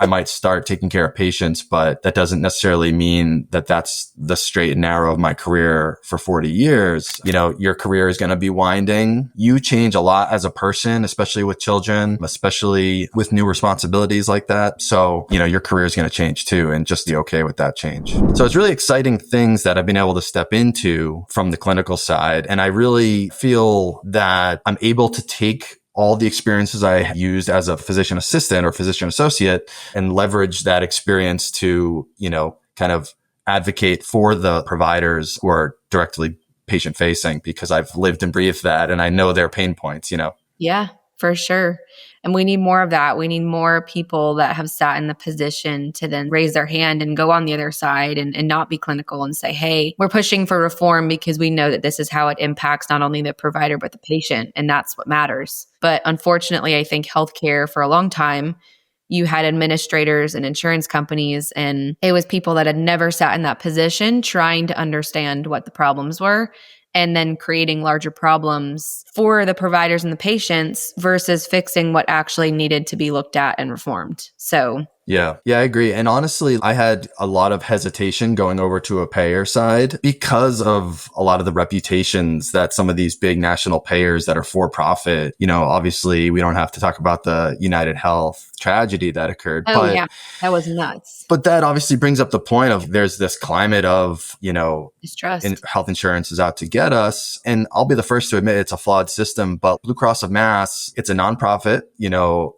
I might start taking care of patients, but that doesn't necessarily mean that that's the straight and narrow of my career for 40 years. Your career is going to be winding. You change a lot as a person, especially with children, especially with new responsibilities like that. So, your career is going to change too, and just be okay with that change. So it's really exciting things that I've been able to step into from the clinical side. And I really feel that I'm able to take all the experiences I used as a physician assistant or physician associate and leverage that experience to, kind of advocate for the providers who are directly patient facing, because I've lived and breathed that and I know their pain points, Yeah, for sure. And we need more of that. We need more people that have sat in the position to then raise their hand and go on the other side and not be clinical and say, hey, we're pushing for reform because we know that this is how it impacts not only the provider, but the patient. And that's what matters. But unfortunately, I think healthcare for a long time, you had administrators and insurance companies, and it was people that had never sat in that position trying to understand what the problems were and then creating larger problems for the providers and the patients versus fixing what actually needed to be looked at and reformed. So Yeah, I agree. And honestly, I had a lot of hesitation going over to a payer side because of a lot of the reputations that some of these big national payers that are for profit, obviously we don't have to talk about the United Health tragedy that occurred. Yeah, that was nuts. But that obviously brings up the point of there's this climate of, distrust. Health insurance is out to get us. And I'll be the first to admit it's a flawed system, but Blue Cross of Mass, it's a nonprofit.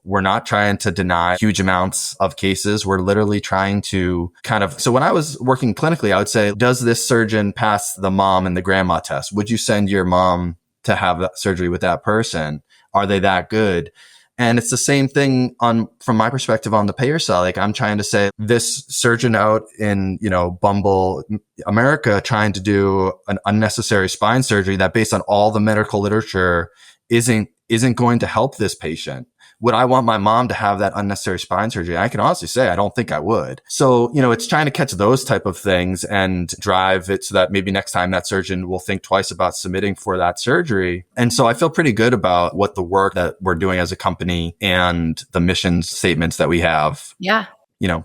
We're not trying to deny huge amounts of cases. We're literally trying to so when I was working clinically, I would say, does this surgeon pass the mom and the grandma test? Would you send your mom to have that surgery with that person? Are they that good? And it's the same thing from my perspective on the payer side. Like, I'm trying to say this surgeon out in, Bumble, America, trying to do an unnecessary spine surgery that based on all the medical literature isn't going to help this patient. Would I want my mom to have that unnecessary spine surgery? I can honestly say I don't think I would. So, it's trying to catch those type of things and drive it so that maybe next time that surgeon will think twice about submitting for that surgery. And so I feel pretty good about what the work that we're doing as a company and the mission statements that we have. Yeah.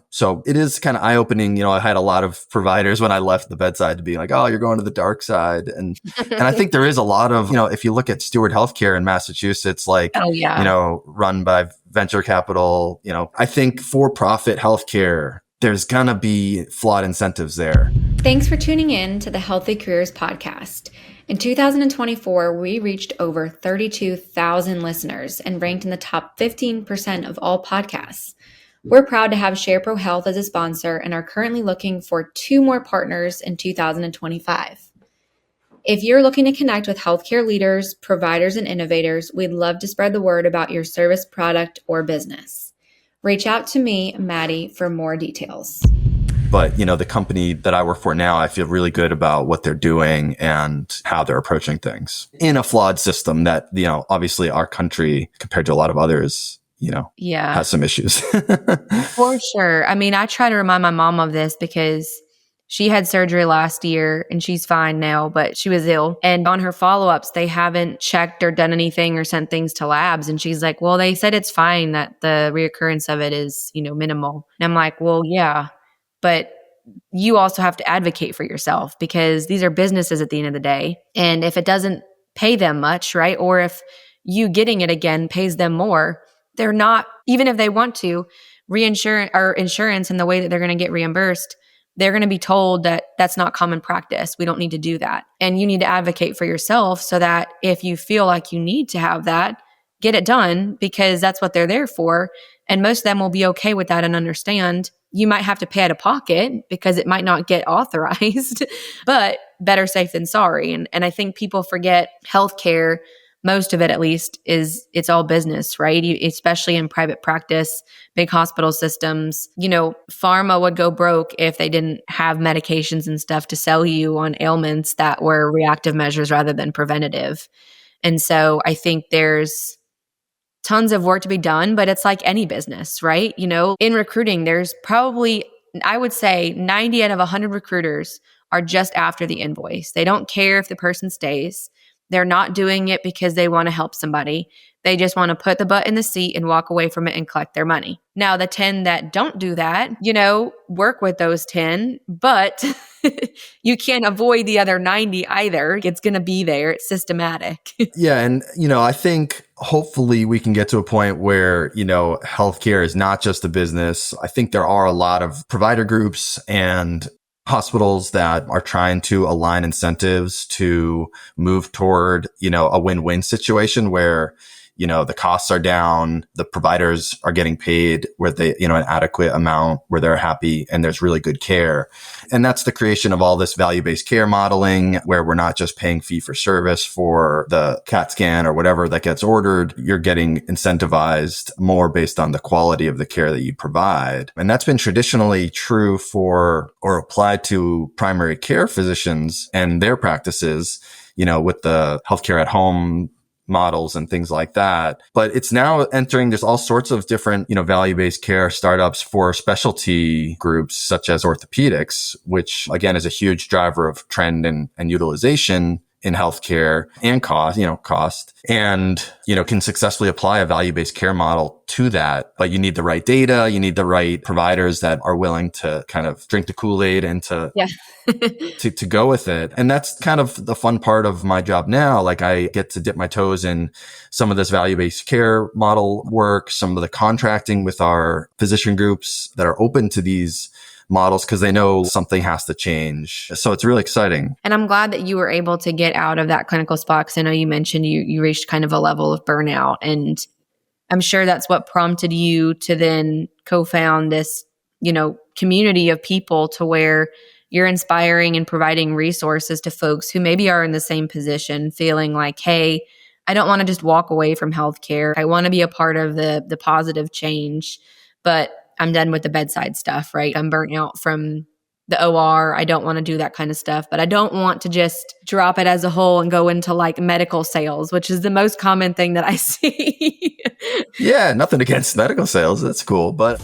So it is kind of eye-opening. I had a lot of providers when I left the bedside to be like, oh, you're going to the dark side. And I think there is a lot of, if you look at Steward Healthcare in Massachusetts, run by venture capital, I think for-profit healthcare, there's going to be flawed incentives there. Thanks for tuning in to the Healthy Careers podcast. In 2024, we reached over 32,000 listeners and ranked in the top 15% of all podcasts. We're proud to have SharePro Health as a sponsor and are currently looking for 2 more partners in 2025. If you're looking to connect with healthcare leaders, providers, and innovators, we'd love to spread the word about your service, product, or business. Reach out to me, Maddie, for more details. But, the company that I work for now, I feel really good about what they're doing and how they're approaching things in a flawed system that, obviously our country compared to a lot of others, has some issues. For sure. I mean, I try to remind my mom of this because she had surgery last year and she's fine now, but she was ill. And on her follow-ups, they haven't checked or done anything or sent things to labs. And she's like, well, they said it's fine, that the reoccurrence of it is, minimal. And I'm like, well, yeah, but you also have to advocate for yourself because these are businesses at the end of the day. And if it doesn't pay them much, right? Or if you getting it again pays them more, they're not, even if they want to, insurance and the way that they're going to get reimbursed, they're going to be told that that's not common practice. We don't need to do that. And you need to advocate for yourself so that if you feel like you need to have that, get it done because that's what they're there for. And most of them will be okay with that and understand. You might have to pay out of pocket because it might not get authorized, but better safe than sorry. And I think people forget healthcare, most of it at least, it's all business, right? Especially in private practice, big hospital systems. Pharma would go broke if they didn't have medications and stuff to sell you on ailments that were reactive measures rather than preventative. And so I think there's tons of work to be done, but it's like any business, right? In recruiting, there's probably, I would say 90 out of 100 recruiters are just after the invoice. They don't care if the person stays. They're not doing it because they want to help somebody. They just want to put the butt in the seat and walk away from it and collect their money. Now, the 10 that don't do that, work with those 10, but you can't avoid the other 90 either. It's going to be there. It's systematic. Yeah. And, I think hopefully we can get to a point where, healthcare is not just a business. I think there are a lot of provider groups and hospitals that are trying to align incentives to move toward, a win-win situation where, the costs are down, the providers are getting paid where they, an adequate amount where they're happy and there's really good care. And that's the creation of all this value-based care modeling where we're not just paying fee for service for the CAT scan or whatever that gets ordered. You're getting incentivized more based on the quality of the care that you provide. And that's been traditionally true for or applied to primary care physicians and their practices, with the healthcare at home models and things like that. But it's now entering, there's all sorts of different, value-based care startups for specialty groups such as orthopedics, which again is a huge driver of trend and utilization in healthcare and cost and, can successfully apply a value-based care model to that. But you need the right data. You need the right providers that are willing to kind of drink the Kool-Aid and to go with it. And that's kind of the fun part of my job now. Like I get to dip my toes in some of this value-based care model work, some of the contracting with our physician groups that are open to these models because they know something has to change. So it's really exciting. And I'm glad that you were able to get out of that clinical spot because I know you mentioned you reached kind of a level of burnout. And I'm sure that's what prompted you to then co-found this, community of people to where you're inspiring and providing resources to folks who maybe are in the same position, feeling like, hey, I don't want to just walk away from healthcare. I want to be a part of the positive change, but I'm done with the bedside stuff, right? I'm burnt out from the OR. I don't want to do that kind of stuff, but I don't want to just drop it as a whole and go into like medical sales, which is the most common thing that I see. Yeah, nothing against medical sales. That's cool. But